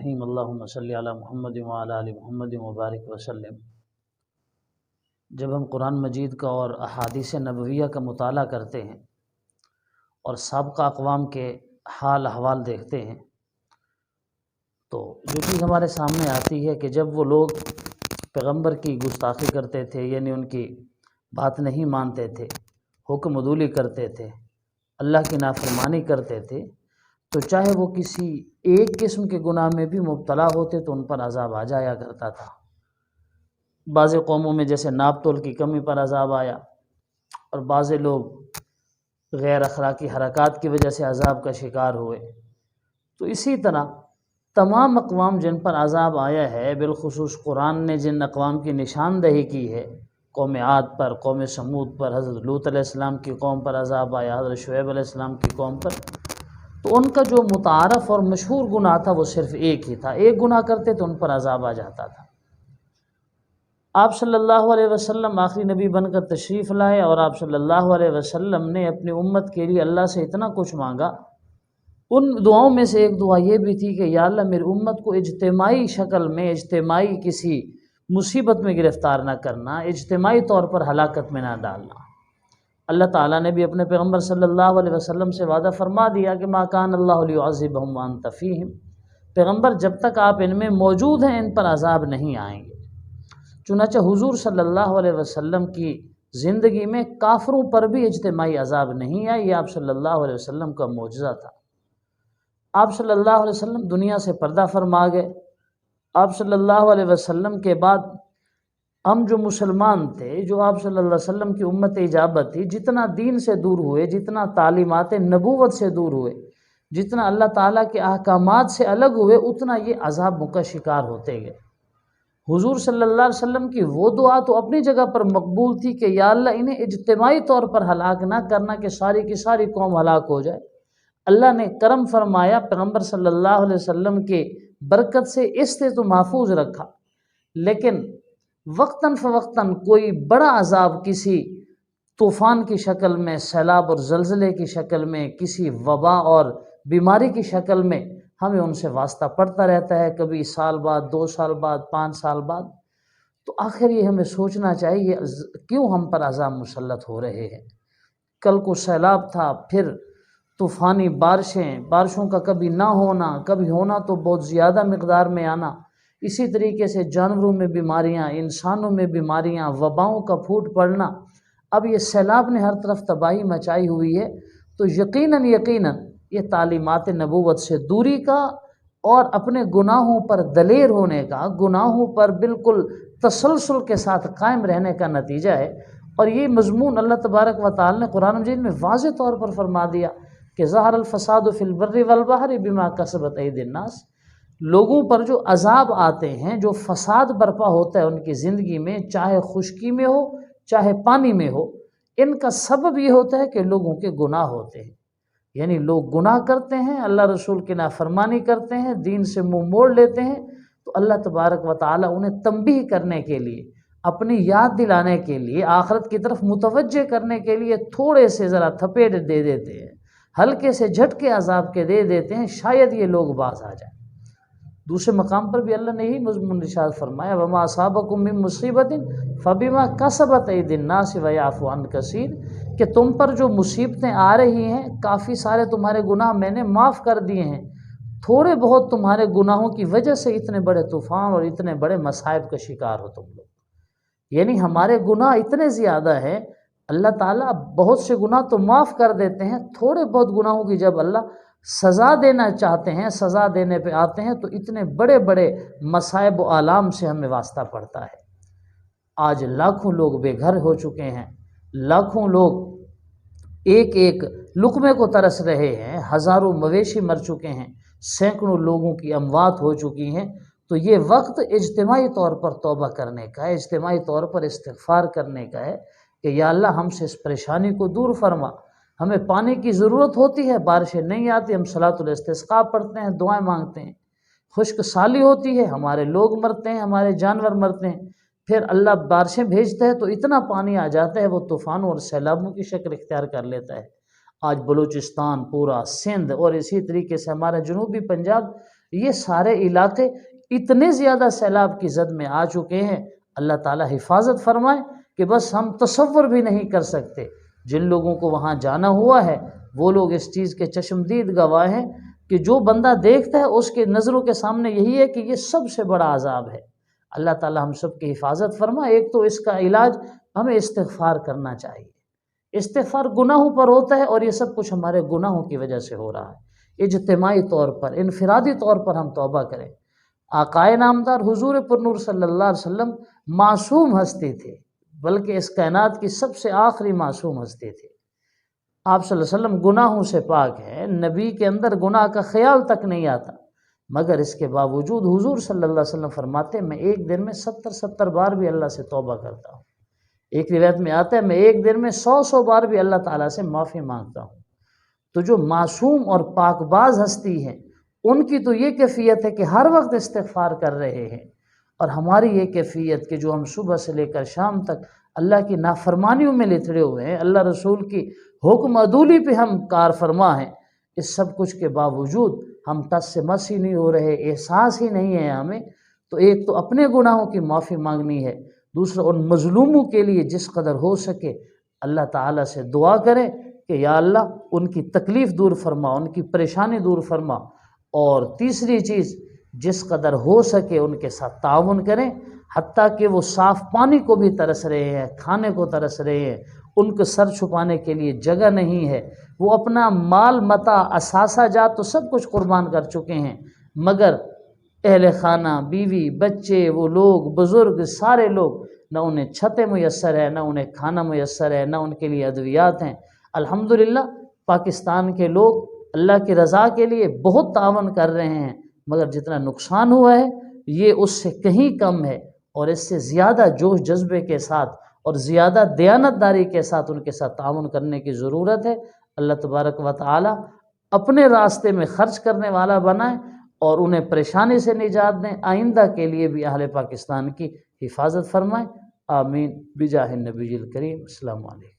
الرحیم اللہم صلی علی محمد وعلی آل محمد وبارک وسلم۔ جب ہم قرآن مجید کا اور احادیث نبویہ کا مطالعہ کرتے ہیں اور سابقہ اقوام کے حال احوال دیکھتے ہیں تو جو چیز ہمارے سامنے آتی ہے کہ جب وہ لوگ پیغمبر کی گستاخی کرتے تھے، یعنی ان کی بات نہیں مانتے تھے، حکم عدولی کرتے تھے، اللہ کی نافرمانی کرتے تھے، تو چاہے وہ کسی ایک قسم کے گناہ میں بھی مبتلا ہوتے تو ان پر عذاب آ جایا کرتا تھا۔ بعض قوموں میں جیسے ناپ تول کی کمی پر عذاب آیا، اور بعض لوگ غیر اخلاقی حرکات کی وجہ سے عذاب کا شکار ہوئے۔ تو اسی طرح تمام اقوام جن پر عذاب آیا ہے، بالخصوص قرآن نے جن اقوام کی نشاندہی کی ہے، قوم عاد پر، قوم سمود پر، حضرت لوط علیہ السلام کی قوم پر عذاب آیا، حضرت شعیب علیہ السلام کی قوم پر، تو ان کا جو متعارف اور مشہور گناہ تھا وہ صرف ایک ہی تھا۔ ایک گناہ کرتے تو ان پر عذاب آ جاتا تھا۔ آپ صلی اللہ علیہ وسلم آخری نبی بن کر تشریف لائے، اور آپ صلی اللہ علیہ وسلم نے اپنی امت کے لیے اللہ سے اتنا کچھ مانگا۔ ان دعاؤں میں سے ایک دعا یہ بھی تھی کہ یا اللہ میری امت کو اجتماعی شکل میں، اجتماعی کسی مصیبت میں گرفتار نہ کرنا، اجتماعی طور پر ہلاکت میں نہ ڈالنا۔ اللہ تعالیٰ نے بھی اپنے پیغمبر صلی اللہ علیہ وسلم سے وعدہ فرما دیا کہ ما کان اللہ لیعذبہم وانت فیہم، پیغمبر جب تک آپ ان میں موجود ہیں ان پر عذاب نہیں آئیں گے۔ چنانچہ حضور صلی اللہ علیہ وسلم کی زندگی میں کافروں پر بھی اجتماعی عذاب نہیں آئی، یہ آپ صلی اللہ علیہ وسلم کا معجزہ تھا۔ آپ صلی اللہ علیہ وسلم دنیا سے پردہ فرما گئے۔ آپ صلی اللہ علیہ وسلم کے بعد ہم جو مسلمان تھے، جو آپ صلی اللہ علیہ وسلم کی امت اجابت تھی، جتنا دین سے دور ہوئے، جتنا تعلیمات نبوت سے دور ہوئے، جتنا اللہ تعالیٰ کے احکامات سے الگ ہوئے، اتنا یہ عذابوں کا شکار ہوتے گئے۔ حضور صلی اللہ علیہ وسلم کی وہ دعا تو اپنی جگہ پر مقبول تھی کہ یا اللہ انہیں اجتماعی طور پر ہلاک نہ کرنا کہ ساری کی ساری قوم ہلاک ہو جائے۔ اللہ نے کرم فرمایا، پیغمبر صلی اللہ علیہ وسلم کے برکت سے اس سے تو محفوظ رکھا، لیکن وقتاً فوقتاً کوئی بڑا عذاب کسی طوفان کی شکل میں، سیلاب اور زلزلے کی شکل میں، کسی وبا اور بیماری کی شکل میں ہمیں ان سے واسطہ پڑتا رہتا ہے، کبھی سال بعد، 2 سال بعد، 5 سال بعد۔ تو آخر یہ ہمیں سوچنا چاہیے کیوں ہم پر عذاب مسلط ہو رہے ہیں۔ کل کو سیلاب تھا، پھر طوفانی بارشوں کا کبھی نہ ہونا، کبھی ہونا تو بہت زیادہ مقدار میں آنا، اسی طریقے سے جانوروں میں بیماریاں، انسانوں میں بیماریاں، وباؤں کا پھوٹ پڑنا۔ اب یہ سیلاب نے ہر طرف تباہی مچائی ہوئی ہے، تو یقیناً یہ تعلیمات نبوت سے دوری کا اور اپنے گناہوں پر دلیر ہونے کا، گناہوں پر بالکل تسلسل کے ساتھ قائم رہنے کا نتیجہ ہے۔ اور یہ مضمون اللہ تبارک و تعالی نے قرآن مجید میں واضح طور پر فرما دیا کہ ظہر الفساد فی البر والبحر بما کسبت ایدی الناس، لوگوں پر جو عذاب آتے ہیں، جو فساد برپا ہوتا ہے ان کی زندگی میں، چاہے خشکی میں ہو چاہے پانی میں ہو، ان کا سبب یہ ہوتا ہے کہ لوگوں کے گناہ ہوتے ہیں۔ یعنی لوگ گناہ کرتے ہیں، اللہ رسول کی نافرمانی کرتے ہیں، دین سے منہ موڑ لیتے ہیں، تو اللہ تبارک و تعالی انہیں تنبیہ کرنے کے لیے، اپنی یاد دلانے کے لیے، آخرت کی طرف متوجہ کرنے کے لیے تھوڑے سے ذرا تھپیڑ دے دیتے ہیں، ہلکے سے جھٹکے عذاب کے دے دیتے ہیں، شاید یہ لوگ باز آ جائیں۔ دوسرے مقام پر بھی اللہ نے یہی مضمون ارشاد فرمایا وما اصابکم من مصیبت فبما کسبت ایدی الناس ویعفو عن کثیر، کہ تم پر جو مصیبتیں آ رہی ہیں، کافی سارے تمہارے گناہ میں نے معاف کر دیے ہیں، تھوڑے بہت تمہارے گناہوں کی وجہ سے اتنے بڑے طوفان اور اتنے بڑے مصائب کا شکار ہو تم لوگ۔ یعنی ہمارے گناہ اتنے زیادہ ہیں، اللہ تعالیٰ بہت سے گناہ تو معاف کر دیتے ہیں، تھوڑے بہت گناہوں کی جب اللہ سزا دینا چاہتے ہیں، سزا دینے پہ آتے ہیں، تو اتنے بڑے بڑے مصائب و آلام سے ہمیں واسطہ پڑتا ہے۔ آج لاکھوں لوگ بے گھر ہو چکے ہیں، لاکھوں لوگ ایک ایک لقمے کو ترس رہے ہیں، ہزاروں مویشی مر چکے ہیں، سینکڑوں لوگوں کی اموات ہو چکی ہیں۔ تو یہ وقت اجتماعی طور پر توبہ کرنے کا ہے، اجتماعی طور پر استغفار کرنے کا ہے کہ یا اللہ ہم سے اس پریشانی کو دور فرما۔ ہمیں پانی کی ضرورت ہوتی ہے، بارشیں نہیں آتی، ہم صلاۃ الاستسقاء پڑھتے ہیں، دعائیں مانگتے ہیں، خشک سالی ہوتی ہے، ہمارے لوگ مرتے ہیں، ہمارے جانور مرتے ہیں، پھر اللہ بارشیں بھیجتا ہے تو اتنا پانی آ جاتا ہے وہ طوفانوں اور سیلابوں کی شکل اختیار کر لیتا ہے۔ آج بلوچستان، پورا سندھ اور اسی طریقے سے ہمارا جنوبی پنجاب یہ سارے علاقے اتنے زیادہ سیلاب کی زد میں آ چکے ہیں، اللہ تعالیٰ حفاظت فرمائے کہ بس ہم تصور بھی نہیں کر سکتے۔ جن لوگوں کو وہاں جانا ہوا ہے وہ لوگ اس چیز کے چشمدید گواہ ہیں کہ جو بندہ دیکھتا ہے اس کے نظروں کے سامنے یہی ہے کہ یہ سب سے بڑا عذاب ہے۔ اللہ تعالیٰ ہم سب کی حفاظت فرمائے۔ ایک تو اس کا علاج ہمیں استغفار کرنا چاہیے۔ استغفار گناہوں پر ہوتا ہے اور یہ سب کچھ ہمارے گناہوں کی وجہ سے ہو رہا ہے۔ اجتماعی طور پر، انفرادی طور پر ہم توبہ کریں۔ آقائے نامدار حضور پر نور صلی اللہ علیہ وسلم معصوم ہستی تھے، بلکہ اس کائنات کی سب سے آخری معصوم ہستی تھے۔ آپ صلی اللہ علیہ وسلم گناہوں سے پاک ہیں، نبی کے اندر گناہ کا خیال تک نہیں آتا، مگر اس کے باوجود حضور صلی اللہ علیہ وسلم فرماتے ہیں میں ایک دن میں 70 بار بھی اللہ سے توبہ کرتا ہوں۔ ایک روایت میں آتا ہے میں ایک دن میں 100 بار بھی اللہ تعالیٰ سے معافی مانگتا ہوں۔ تو جو معصوم اور پاک باز ہستی ہیں ان کی تو یہ کیفیت ہے کہ ہر وقت استغفار کر رہے ہیں، اور ہماری یہ کیفیت کہ جو ہم صبح سے لے کر شام تک اللہ کی نافرمانیوں میں لتھڑے ہوئے ہیں، اللہ رسول کی حکم عدولی پہ ہم کار فرما ہیں، اس سب کچھ کے باوجود ہم ٹس سے مس ہی نہیں ہو رہے، احساس ہی نہیں ہے ہمیں۔ تو ایک تو اپنے گناہوں کی معافی مانگنی ہے، دوسرا ان مظلوموں کے لیے جس قدر ہو سکے اللہ تعالیٰ سے دعا کریں کہ یا اللہ ان کی تکلیف دور فرما، ان کی پریشانی دور فرما، اور تیسری چیز جس قدر ہو سکے ان کے ساتھ تعاون کریں، حتیٰ کہ وہ صاف پانی کو بھی ترس رہے ہیں، کھانے کو ترس رہے ہیں، ان کو سر چھپانے کے لیے جگہ نہیں ہے، وہ اپنا مال متاع اثاثہ جات تو سب کچھ قربان کر چکے ہیں، مگر اہل خانہ، بیوی، بچے، وہ لوگ بزرگ، سارے لوگ، نہ انہیں چھتیں میسر ہے، نہ انہیں کھانا میسر ہے، نہ ان کے لیے ادویات ہیں۔ الحمدللہ پاکستان کے لوگ اللہ کی رضا کے لیے بہت تعاون کر رہے ہیں، مگر جتنا نقصان ہوا ہے یہ اس سے کہیں کم ہے، اور اس سے زیادہ جوش جذبے کے ساتھ اور زیادہ دیانتداری کے ساتھ ان کے ساتھ تعاون کرنے کی ضرورت ہے۔ اللہ تبارک و تعالی اپنے راستے میں خرچ کرنے والا بنائے اور انہیں پریشانی سے نجات دیں، آئندہ کے لیے بھی اہل پاکستان کی حفاظت فرمائیں۔ آمین بجاہ النبی الکریم۔ السلام علیکم۔